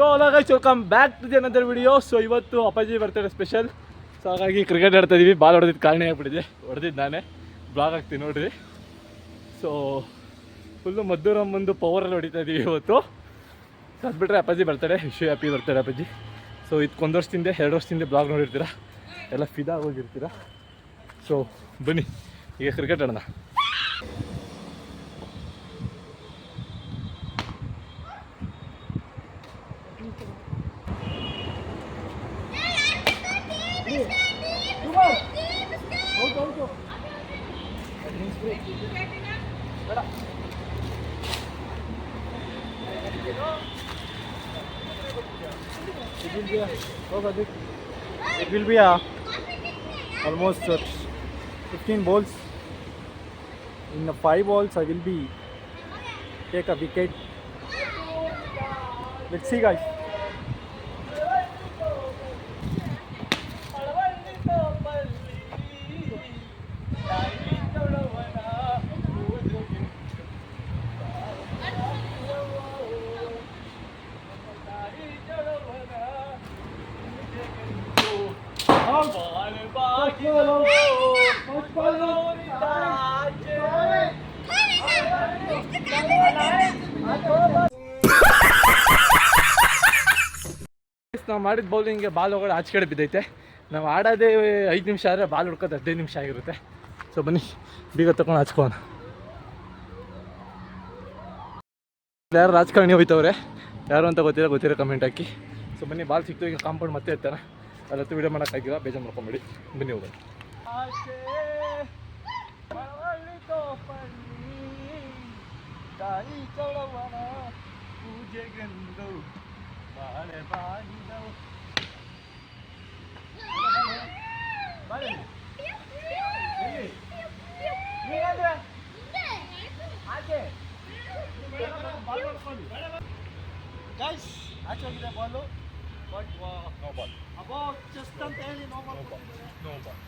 So guys welcome back to the another video. So ಇವತ್ತು ಅಪ್ಪಾಜಿ birthday special. So ಹಾಗಾಗಿ cricket ಆಡ್ತಾ ಇದ್ದೀವಿ. ಬಾಲ್ ಹೊಡೆದಿದ್ದು ಕಾರಣ ಆಗ್ಬಿಟ್ಟಿದೆ, ಹೊಡೆದಿದ್ದು ನಾನೇ. ಬ್ಲಾಗ್ ಹಾಕ್ತೀನಿ ನೋಡ್ರಿ. ಸೊ ಫುಲ್ಲು ಮದ್ದೂರಮ್ಮಂದು ಪವರಲ್ಲಿ ಹೊಡಿತಾ ಇದ್ದೀವಿ ಇವತ್ತು. ಸೊ ಅದು ಬಿಟ್ಟರೆ ಅಪ್ಪಾಜಿ ಬರ್ತಡೇ, ವಿಶ್ ಹ್ಯಾಪಿ ಬರ್ತಡೇ ಅಪ್ಪಾಜಿ. ಸೊ ಇದಕ್ಕೆ 1 ವರ್ಷದಿಂದ 2 ವರ್ಷದಿಂದ ಬ್ಲಾಗ್ ನೋಡಿರ್ತೀರ, ಎಲ್ಲ ಫಿದಾ ಹೋಗಿರ್ತೀರ. ಸೊ ಬನ್ನಿ ಈಗ ಕ್ರಿಕೆಟ್ ಆಡೋಣ. It will be almost 15 balls. In 5 balls, I will be take a wicket. Let's see, guys. ನಾವು ಮಾಡಿದ ಬೌಲಿಂಗ್ಗೆ ಬಾಲ್ ಹೋಗೋದು ಆಚೆ ಕಡೆ ಬಿದ್ದೈತೆ. ನಾವು ಆಡೋದೇ 5 ನಿಮಿಷ ಆದರೆ ಬಾಲ್ ಹುಡ್ಕೋದು 15 ನಿಮಿಷ ಆಗಿರುತ್ತೆ. ಸೊ ಬನ್ನಿ ಬೀಗ ತಗೊಂಡು ಹಚ್ಕೋಣ. ಯಾರು ರಾಜಕಾರಣಿ ಹೋಯ್ತವ್ರೆ, ಯಾರು ಅಂತ ಗೊತ್ತಿರೋ ಕಮೆಂಟ್ ಹಾಕಿ. ಸೊ ಬನ್ನಿ, ಬಾಲ್ ಸಿಕ್ತು. ಈಗ ಕಾಂಪೌಂಡ್ ಮತ್ತೆ ಇರ್ತಾನೆ, ಅದತ್ತು ವೀಡಿಯೋ ಮಾಡೋಕ್ಕಾಗಿಲ್ಲ, ಬೇಜಾರು ಮಾಡ್ಕೊಂಬೇಡಿ. ಬನ್ನಿ ಹೋಗೋಣ. Guys, actually the ball, but no ball. About just don't tell you no ball. No ball.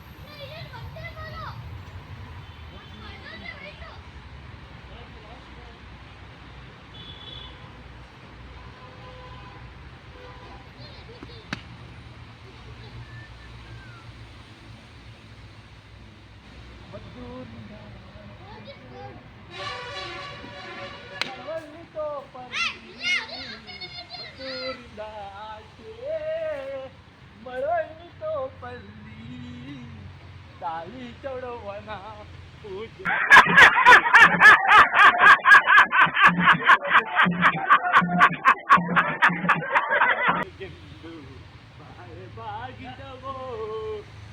ತಾಳಿ ಚೌಡವನ ಪೂಜೆ ಬಾಗಿದವೋ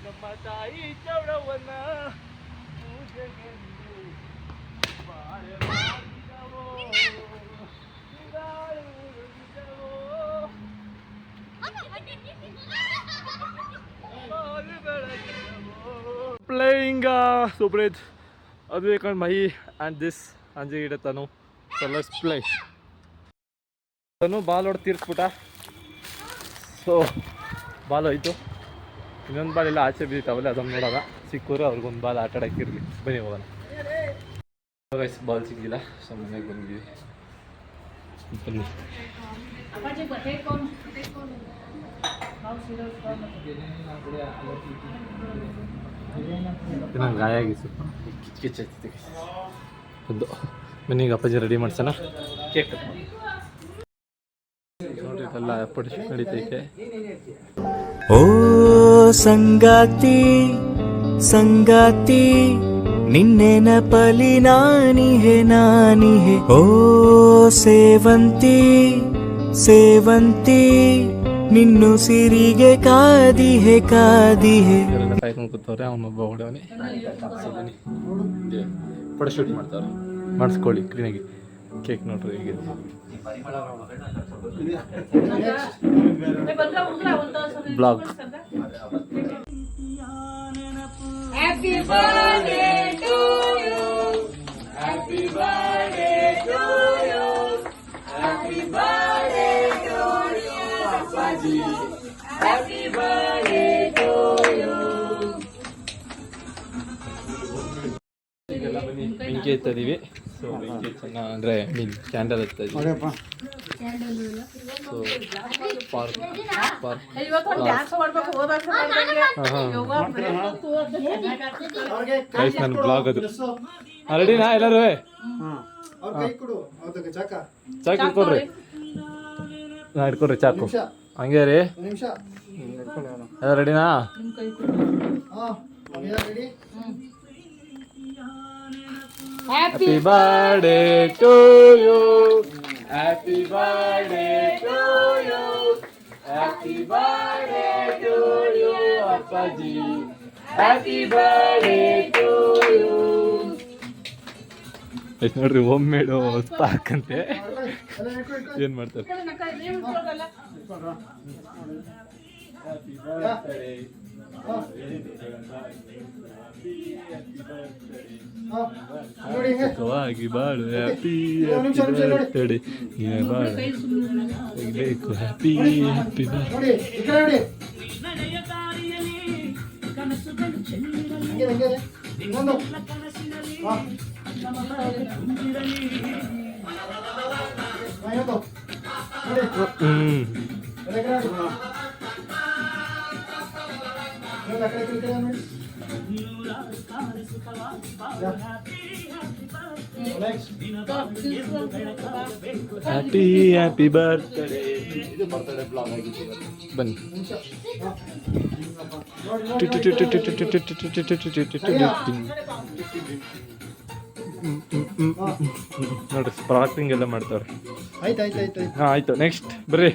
ನಮ್ಮ ತಾಯಿ ಚೌಡವನ ಪೂಜೆಗೆಂದು ಬಾಳೆ ಬಾಗಿದವೋ Playing Subrit, Advik and Mahi and this Anji Tanu. So let's play. Tanu ball or tirputa. So ball hoitu. Innೊಂದು ball ಎಲ್ಲ ಆಚೆ ಬಿದ್ದಿತ್ತಾವಲ್ಲ, ಅದನ್ನು ನೋಡೋಣ. ಸಿಕ್ಕೂರು ಅವ್ರಿಗೊಂದು ಬಾಲ್ ಆಟ ಆಡಕ್ಕಿರಲಿ. ಬನ್ನಿ ಹೋಗೋಣ. ಗೈಸ್ ಬಾಲ್ ಸಿಗಲಿಲ್ಲ, ಸೊ ಮನೆಗೆ ಬಂದಿದ್ದೀವಿ. ಬನ್ನಿ. ನಂಗೆ ಗಾಯ ಆಗಿ ಸ್ವಲ್ಪ ಕಿಚ್ಕಿಚ್ಚಾಯ್ತಿದೆ. ಒಂದು ಬನ್ನಿ, ಈಗ ಅಪ್ಪಾಜಿ ರೆಡಿ ಮಾಡ್ಸೋಣ. ಕೇಕ್ ಕಟ್ ಮಾಡಿ ನೋಡ್ರಿ, ಎಲ್ಲ ಪಡಿಸಿ ನಡೀತೈತೆ. ಓ ಸಂಗಾತಿ ಸಂಗಾತಿ ನಿನ್ನೆನಪಲಿ ನಾನಿಹೆ ಓ ಸೇವಂತಿ ಸೇವಂತಿ ನಿನ್ನು ಸಿರಿಗೆ ಕಾದಿಹೆ ಎಲ್ಲ ಕಾಯ್ಕೊಂಡು ಕೂತವ್ರೆ. ಅವನೊಬ್ಬ ಹೊಡವನೆ. ಫೋಟೋ ಶೂಟ್ ಮಾಡ್ತಾವ್ರೆ, ಮಾಡಿಸ್ಕೊಳ್ಳಿ ಕ್ಲೀನಾಗಿ. ಕೇಕ್ ನೋಡ್ರಿ ಹೇಗಿದೆ. Blog. Happy birthday to you. Happy birthday to you. Happy birthday to you, Appaji. Happy birthday to you. ಈಗೆಲ್ಲ ಬನ್ನಿ ಬೆಂಕಿ ಎತ್ತದೀವಿ. ಸೊ ಬೆಂಕಿ ಚೆನ್ನಾಗಿ ಅಂದರೆ ಮೀನ್ ಕ್ಯಾಂಡಲ್ ಹತ್ತಾ ಇದ್ದೀವಿ. ಸೊ ಗೈಸ್ ನನ್ನ ಬ್ಲಾಗ್ ಅದು ರೆಡಿನಾ ಎಲ್ಲರೂ? ಚಾಕು ಇಟ್ಕೊಡ್ರಿ, ಇಟ್ಕೊಡ್ರಿ ಚಾಕು. ಹಂಗೆ ರೀ, ಎಲ್ಲ ರೆಡಿನಾ? Happy birthday to you. Happy birthday to you. Happy birthday to you, Appaji. Happy birthday to you. ಎಷ್ಟು ನೋಡ್ರಿ ಒಮ್ಮೆಡು ಸ್ಪಾರ್ಕ್ ಅಂತೆ ಏನು ಮಾಡ್ತಾರೆ. ಸುಖವಾಗಿ ಬಾಳು, ಹ್ಯಾಪಿ ಬರ್ತ್ಡೇ, ನೀನೇ ಬಾಳು ಬೇಕು, happy happy happy happy birthday. ಇದು ಬರ್ತ್ಡೇ ಬ್ಲಾಗ್ ಆಗಿದೆ, ಬನ್ನಿ. ನೋಡ್ರಿ ಸ್ಪಾರ್ಕ್ಲಿಂಗ್ ಎಲ್ಲ ಮಾಡ್ತಾವ್ರೆ. ಹಾಂ ಆಯ್ತು, ನೆಕ್ಸ್ಟ್ ಬರ್ರಿ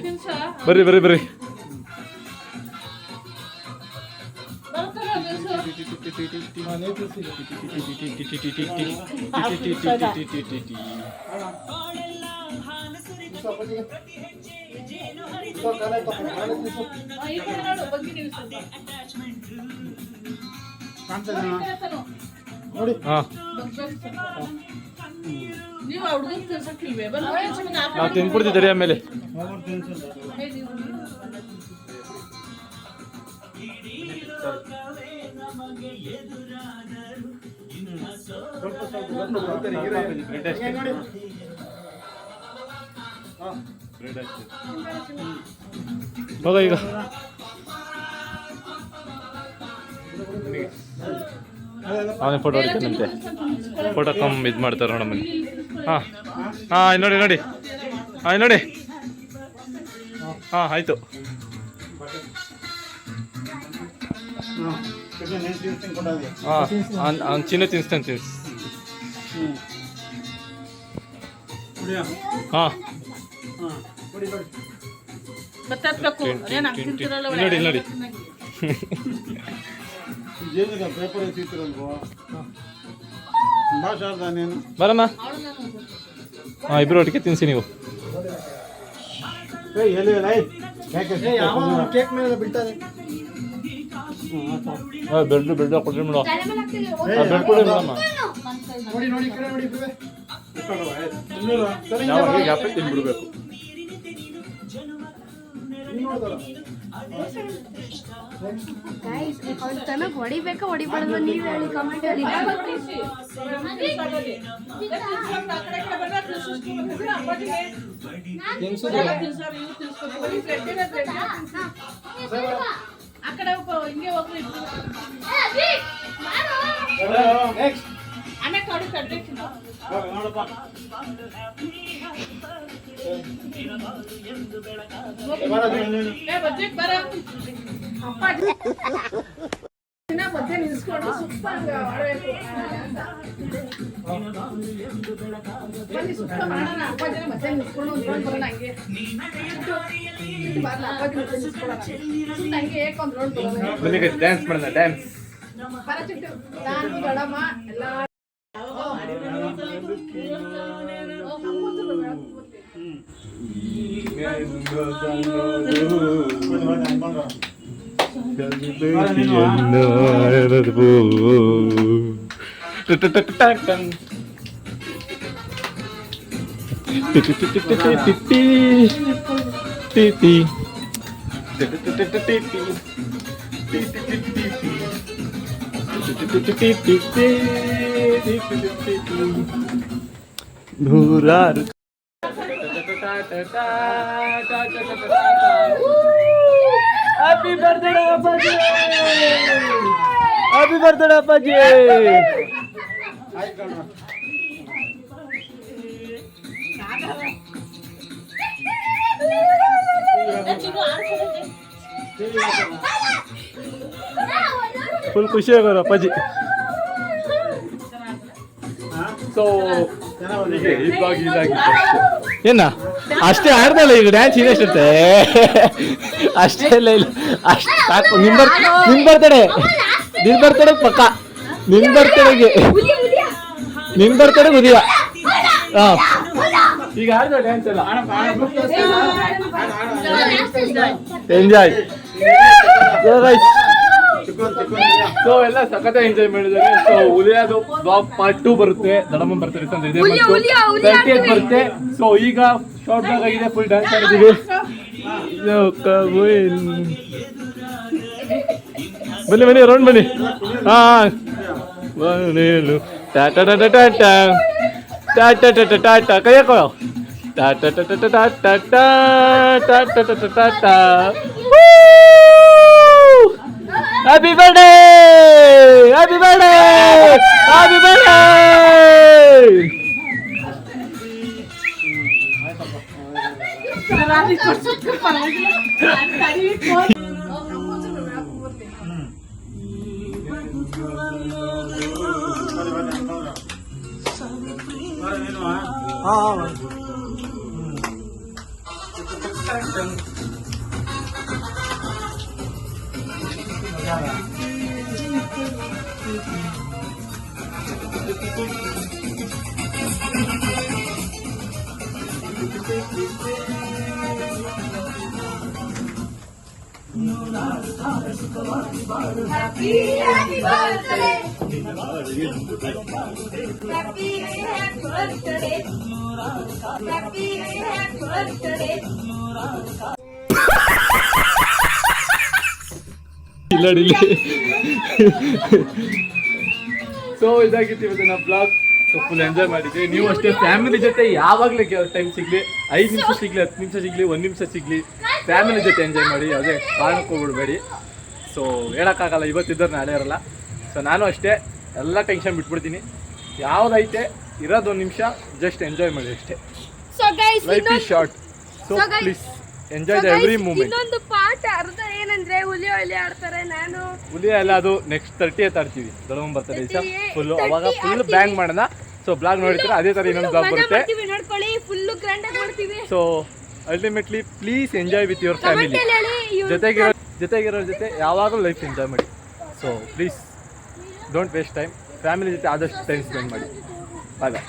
ಬರ್ರಿ ಬರ್ರಿ ಬರ್ರಿ. ನಾವು ತಿನ್ಬಿಡ್ತಿದ್ದೀರಿ ಆಮೇಲೆ. ಹೋಗ ಈಗ. ಅವನೇ ಫೋಟೋ ಹೊಡಿತಾನಂತೆ, ಫೋಟೋ ಇದು ಮಾಡ್ತಾರೆ ನೋಡಮ್ಮ. ಹಾಂ ಹಾಂ ನೋಡಿ ನೋಡಿ, ಹಾಂ ನೋಡಿ, ಹಾಂ ಆಯಿತು. ಹಾಂ ಅವ್ನು ಚಿನ್ನ ತಿನ್ನಿಸ್ತಾನೆ, ತಿನ್ನಿಸ್. ಹಾಂ ನೋಡಿ ನೋಡಿ ಬರಮ್ಮ. ಹಾಂ ಇಬ್ಬರು ಒಟ್ಟಿಗೆ ತಿನ್ನಿಸಿ ನೀವು. ಬೆಡ್ ಬೆಡ್ ಕೊಡ್ರಿ ಮೇಡಮ್, ಬೆಡ್ ಕೊಡಿ ಮೇಡಮ್ಮ. ಗ್ಯಾಪಲ್ಲಿ ತಿನ್ಬಿಡ್ಬೇಕು. ಹೊಡಿಬೇಕಾ ಹೊಡಿಬಾರ್ದು ನೀವು ಹೇಳಿ ಕಮೆಂಟ್ ಅಲ್ಲಿ. ಆ ಕಡೆ ಹಿಂಗೆ ಹೋಗ್ರಿ ಆಮೇಲೆ ಕಡು ಕಡ್ಡೆ ಮಧ್ಯೆ ನಿಲ್ಸ್ಕೊಂಡು ಸೂಪರ್ ಮಾಡಬೇಕು. ಬನ್ನಿ ಸುತ್ತ ಮಾಡೋಣ. ಅಪ್ಪಾಜಿನ ಮಧ್ಯೆ ನಿಲ್ಸ್ಕೊಂಡು ಒಂದು ಬರೋಣ. ಹಂಗೆ ಬರಲ್ಲ, ಅಪ್ಪಾಜಿ ಮಧ್ಯೆ ನಿಲ್ಸ್ಕೊಳ್ಳೋಣ. ಹಂಗೆ ಏಕೊಂದು ರೋಡ್ ಬರೋಣ. ಡ್ಯಾನ್ಸ್ ಮಾಡೋಣ, ಡ್ಯಾನ್ಸ್. ಬರ ಚಿಟ್ಟು ನಾನು ದೊಡ್ಡಮ್ಮ ಎಲ್ಲ ನೂರಾರು ಹ್ಯಾಪಿ ಬರ್ತ್ಡೇ ಅಪ್ಪಾಜಿ, ಹ್ಯಾಪಿ ಬರ್ತ್ಡೇ ಅಪ್ಪಾಜಿ. ಫುಲ್ ಖುಷಿ ಆಗೋರು ಅಪ್ಪಾಜಿ. ಸೊ ಏನ ಅಷ್ಟೇ ಆಡ್ದಲ್ಲ ಈಗ ಡ್ಯಾನ್ಸ್ ಇನ್ನೆಷ್ಟಿರುತ್ತೆ ಅಷ್ಟೇ ಇಲ್ಲ ಇಲ್ಲ ಅಷ್ಟು ಸಾಕು. ನಿನ್ ಬರ್ತಡೆ ಪಕ್ಕ ನಿನ್ ಬರ್ತಡೆಗೆ ಉದಯ. ಹಾ ಈಗ ಆಡ್ದ ಡ್ಯಾನ್ಸ್ ಎಲ್ಲ ಎಂಜಾಯ್. ಸೊ ಎಲ್ಲ ಸಖತ್ ಎಂಜಾಯ್ ಮಾಡಿದ್ದಾರೆ. ಸೊ ಉಲಿಯಾದು ಬ್ಲಾಗ್ ಪಾರ್ಟ್ 2 ಬರುತ್ತೆ, ದಡಮ್ಮ ಬರ್ತಾರೆ ಅಂತ ಇದೆ, 30th ಬರುತ್ತೆ. ಸೊ ಈಗ ಶಾರ್ಟ್ ಬ್ಲಾಗ್ ಆಗಿದೆ, ಫುಲ್ ಡ್ಯಾನ್ಸ್ ಆಡಿದ್ದೀವಿ. ಬನ್ನಿ ರೌಂಡ್ ಬನ್ನಿ. ಹಾ ಟಾಟಾ ಟಾಟಾ ಟಾಟಾ ಟಾಟಾ ಟಾಟಾ ಟಾಟಾ ಕೈ ಹಾಕೋ. Tata Tata Tata Tata Tata Tata Tata. Happy birthday! Happy birthday! Happy birthday! Happy birthday. Happy birthday. Happy birthday. So ಇದಾಗಿತ್ತು ಇವತ್ತಿನ ಬ್ಲಾಗ್. ಸೊ ಫುಲ್ ಎಂಜಾಯ್ ಮಾಡಿದ್ವಿ. ನೀವು ಅಷ್ಟೇ ಫ್ಯಾಮಿಲಿ ಜೊತೆ ಯಾವಾಗಲೇ ಟೈಮ್ ಸಿಗಲಿ, 5 ನಿಮಿಷ ಸಿಗಲಿ, 10 ನಿಮಿಷ ಸಿಗಲಿ, 1 ನಿಮಿಷ ಸಿಗಲಿ, ಫ್ಯಾಮಿಲಿ ಜೊತೆ ಎಂಜಾಯ್ ಮಾಡಿ, ಯಾವುದೇ ಕಾರಣಕ್ಕೂ ಬಿಡಬೇಡಿ. ಸೊ ಹೇಳೋಕ್ಕಾಗಲ್ಲ, ಇವತ್ತಿದ್ದರೆ ನಾಳೆ ಇರಲ್ಲ. ಸೊ ನಾನು ಅಷ್ಟೇ ಎಲ್ಲ ಟೆನ್ಷನ್ ಬಿಟ್ಬಿಡ್ತೀನಿ. ಯಾವುದೈತೆ ಇರೋದು 1 ನಿಮಿಷ ಜಸ್ಟ್ ಎಂಜಾಯ್ ಮಾಡಿ ಅಷ್ಟೇ. Life is short, so please enjoy the every moment. ಇನ್ನೊಂದು ಪಾಠ ಅರ್ಧ ಏನಂದ್ರೆ ಹುಲಿ ಆಡ್ತಾರೆ. ನಾನು ಹುಲಿ ಅಲ್ಲ, ಅದು ನೆಕ್ಸ್ಟ್ 30th ಆಡ್ತೀವಿ, ದೊಡ್ಡಮ್ಮ ಬರ್ತದೆ ದಿವಸ ಫುಲ್ಲು. ಅವಾಗ ಫುಲ್ ಬ್ಯಾಂಗ್ ಮಾಡೋಣ. ಸೊ ಬ್ಲಾಗ್ ನೋಡಿದ್ರೆ ಅದೇ ಥರ ಇನ್ನೊಂದು ಬ್ಲಾಗ್ ಬರುತ್ತೆ. ನೋಡ್ಕೊಳ್ಳಿ, ಫುಲ್ ಗ್ರ್ಯಾಂಡ್ ಆಗಿ ಮಾಡ್ತೀವಿ. So ultimately please enjoy with your family. ಜೊತೆಗಿರೋ ಜೊತೆ ಯಾವಾಗಲೂ ಲೈಫ್ ಎಂಜಾಯ್ ಮಾಡಿ. So please don't waste time. Family ಜೊತೆ ಆದಷ್ಟು ಟೈಮ್ ಸ್ಪೆಂಡ್ ಮಾಡಿ. ಬಾಯ್ ಬಾಯ್.